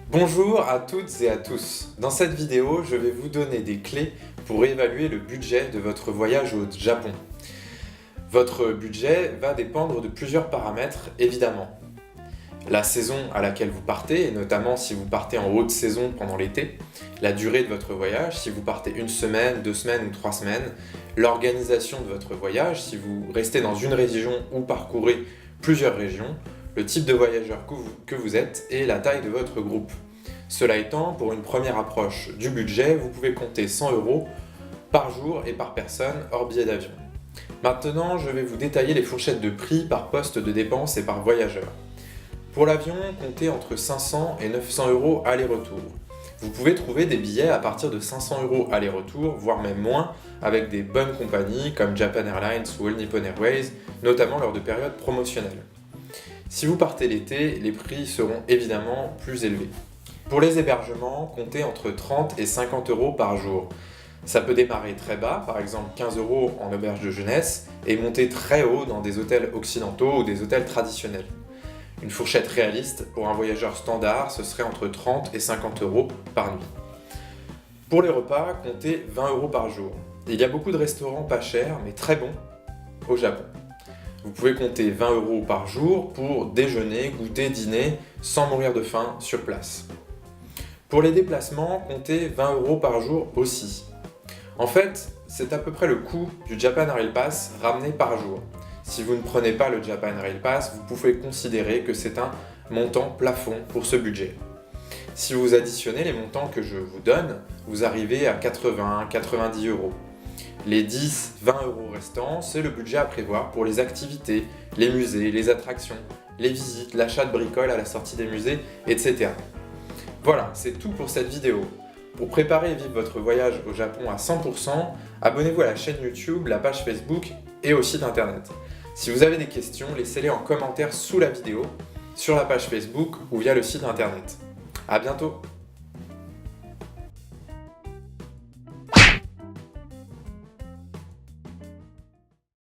Bonjour à toutes et à tous. Dans cette vidéo, je vais vous donner des clés pour évaluer le budget de votre voyage au Japon. Votre budget va dépendre de plusieurs paramètres, évidemment. La saison à laquelle vous partez, et notamment si vous partez en haute saison pendant l'été, la durée de votre voyage, si vous partez 1 semaine, 2 semaines ou 3 semaines, l'organisation de votre voyage, si vous restez dans une région ou parcourez plusieurs régions, le type de voyageur que vous êtes et la taille de votre groupe. Cela étant, pour une première approche du budget, vous pouvez compter 100 € par jour et par personne hors billet d'avion. Maintenant, je vais vous détailler les fourchettes de prix par poste de dépenses et par voyageur. Pour l'avion, comptez entre 500 et 900 € aller-retour. Vous pouvez trouver des billets à partir de 500 € aller-retour, voire même moins, avec des bonnes compagnies comme Japan Airlines ou All Nippon Airways, notamment lors de périodes promotionnelles. Si vous partez l'été, les prix seront évidemment plus élevés. Pour les hébergements, comptez entre 30 et 50 € par jour. Ça peut démarrer très bas, par exemple 15 € en auberge de jeunesse, et monter très haut dans des hôtels occidentaux ou des hôtels traditionnels. Une fourchette réaliste pour un voyageur standard, ce serait entre 30 et 50 € par nuit. Pour les repas, comptez 20 € par jour. Il y a beaucoup de restaurants pas chers, mais très bons, au Japon. Vous pouvez compter 20 € par jour pour déjeuner, goûter, dîner, sans mourir de faim sur place. Pour les déplacements, comptez 20 € par jour aussi. En fait, c'est à peu près le coût du Japan Rail Pass ramené par jour. Si vous ne prenez pas le Japan Rail Pass, vous pouvez considérer que c'est un montant plafond pour ce budget. Si vous additionnez les montants que je vous donne, vous arrivez à 80-90 €. Les 10-20 € restants, c'est le budget à prévoir pour les activités, les musées, les attractions, les visites, l'achat de bricoles à la sortie des musées, etc. Voilà, c'est tout pour cette vidéo. Pour préparer et vivre votre voyage au Japon à 100%, abonnez-vous à la chaîne YouTube, la page Facebook et au site internet. Si vous avez des questions, laissez-les en commentaire sous la vidéo, sur la page Facebook ou via le site internet. À bientôt!